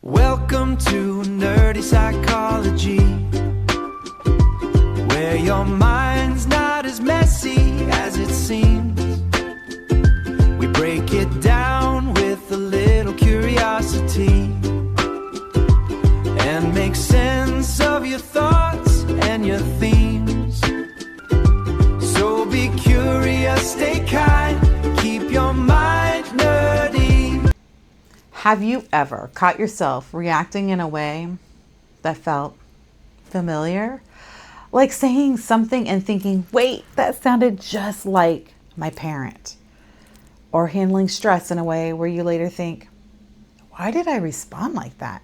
Welcome to Nerdy Psychology, where your mind's not as messy as it seems. We break it down with a little curiosity and make sense of your thoughts and your themes. So be curious, stay kind, keep your mind nerdy. Have you ever caught yourself reacting in a way that felt familiar? Like saying something and thinking, wait, that sounded just like my parent. Or handling stress in a way where you later think, why did I respond like that?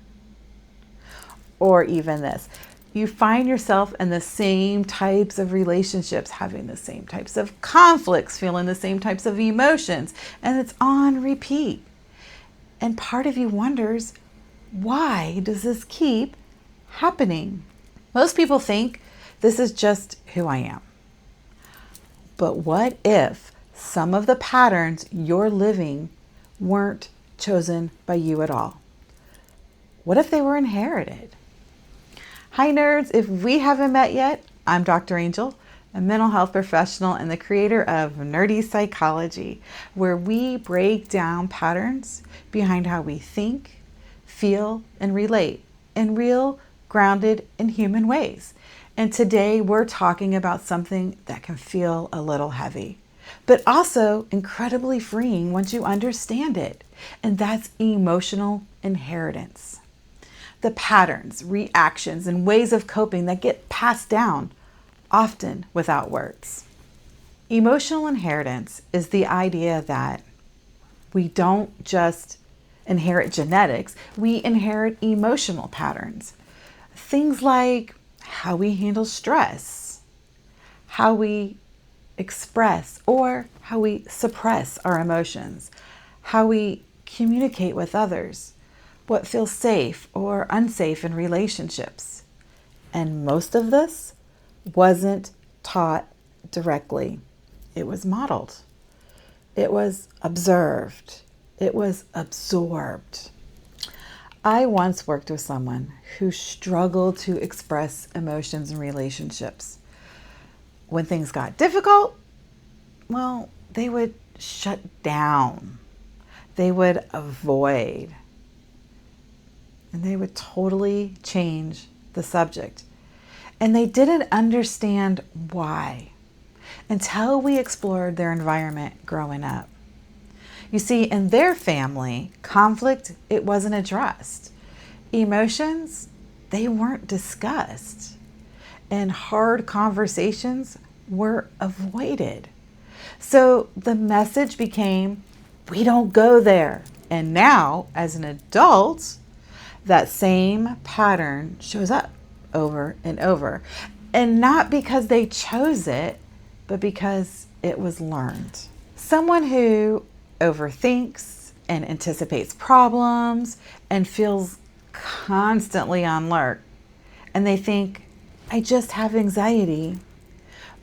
Or even this, you find yourself in the same types of relationships, having the same types of conflicts, feeling the same types of emotions, and it's on repeat. And part of you wonders, why does this keep happening? Most people think this is just who I am. But what if some of the patterns you're living weren't chosen by you at all? What if they were inherited? Hi nerds, if we haven't met yet, I'm Dr. Angel, a mental health professional and the creator of Nerdy Psychology, where we break down patterns behind how we think, feel, and relate in real, grounded, and human ways. And today we're talking about something that can feel a little heavy, but also incredibly freeing once you understand it. And that's emotional inheritance. The patterns, reactions, and ways of coping that get passed down, often without words. Emotional inheritance is the idea that we don't just inherit genetics, we inherit emotional patterns. Things like how we handle stress, how we express or how we suppress our emotions, how we communicate with others, what feels safe or unsafe in relationships. And most of this wasn't taught directly. It was modeled. It was observed. It was absorbed. I once worked with someone who struggled to express emotions in relationships. When things got difficult, well, they would shut down. They would avoid. And they would totally change the subject. And they didn't understand why until we explored their environment growing up. You see, in their family, conflict, it wasn't addressed. Emotions, they weren't discussed. And hard conversations were avoided. So the message became, we don't go there. And now, as an adult, that same pattern shows up over and over. And not because they chose it, but because it was learned. Someone who overthinks and anticipates problems and feels constantly on alert. And they think, I just have anxiety.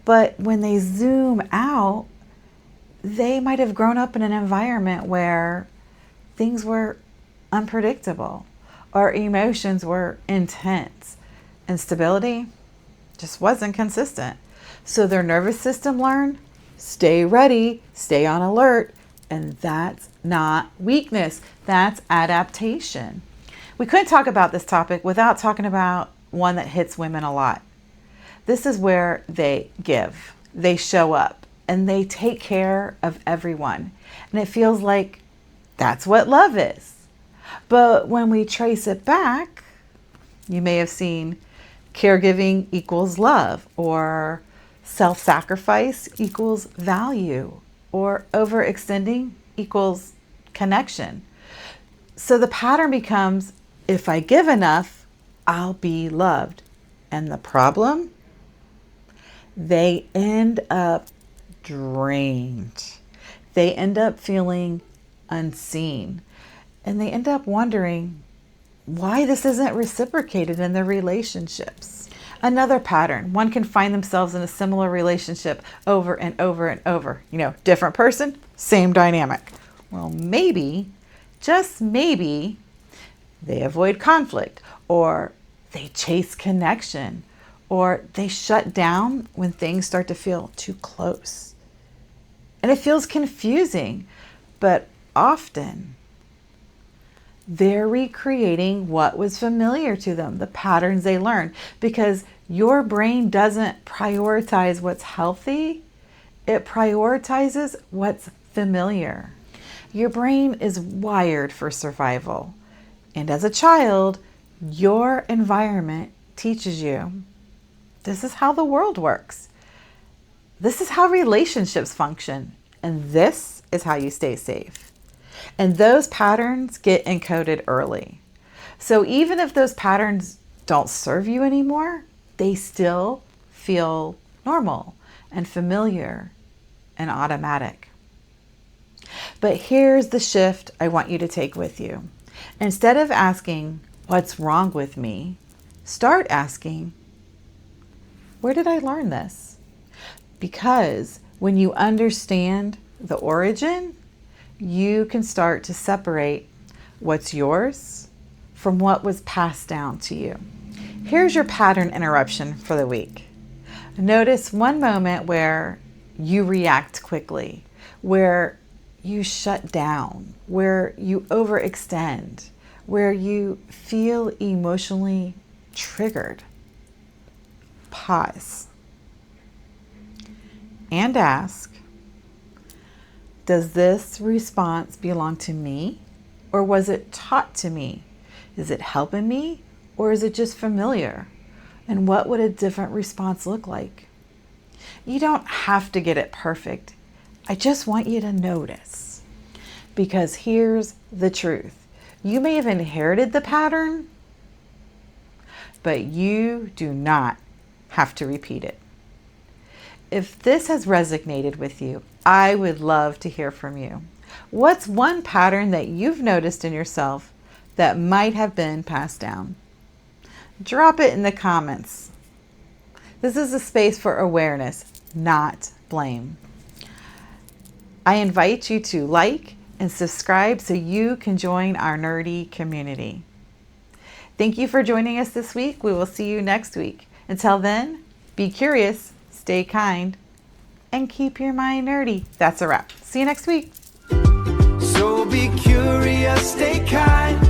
But when they zoom out, they might have grown up in an environment where things were unpredictable or emotions were intense and stability just wasn't consistent. So their nervous system learned, stay ready, stay on alert. And that's not weakness, that's adaptation. We couldn't talk about this topic without talking about one that hits women a lot. This is where they give, they show up, and they take care of everyone. And it feels like that's what love is. But when we trace it back, you may have seen caregiving equals love, or self-sacrifice equals value, or overextending equals connection. So the pattern becomes, if I give enough, I'll be loved. And the problem? They end up drained. They end up feeling unseen. And they end up wondering why this isn't reciprocated in their relationships. Another pattern, one can find themselves in a similar relationship over and over and over. Different person, same dynamic. Well, maybe, just maybe, they avoid conflict, or they chase connection, or they shut down when things start to feel too close. And it feels confusing, but often they're recreating what was familiar to them, the patterns they learned, because your brain doesn't prioritize what's healthy, it prioritizes what's familiar. Your brain is wired for survival, and as a child, your environment teaches you this is how the world works. This is how relationships function, and this is how you stay safe. And those patterns get encoded early. So even if those patterns don't serve you anymore, they still feel normal and familiar and automatic. But here's the shift I want you to take with you. Instead of asking, what's wrong with me? Start asking, where did I learn this? Because when you understand the origin, you can start to separate what's yours from what was passed down to you. Here's your pattern interruption for the week. Notice one moment where you react quickly, where you shut down, where you overextend, where you feel emotionally triggered. Pause and ask, does this response belong to me, or was it taught to me? Is it helping me, or is it just familiar? And what would a different response look like? You don't have to get it perfect. I just want you to notice. Because here's the truth. You may have inherited the pattern, but you do not have to repeat it. If this has resonated with you, I would love to hear from you. What's one pattern that you've noticed in yourself that might have been passed down? Drop it in the comments. This is a space for awareness, not blame. I invite you to like and subscribe so you can join our nerdy community. Thank you for joining us this week. We will see you next week. Until then, be curious, stay kind, and keep your mind nerdy. That's a wrap. See you next week. So be curious, stay kind.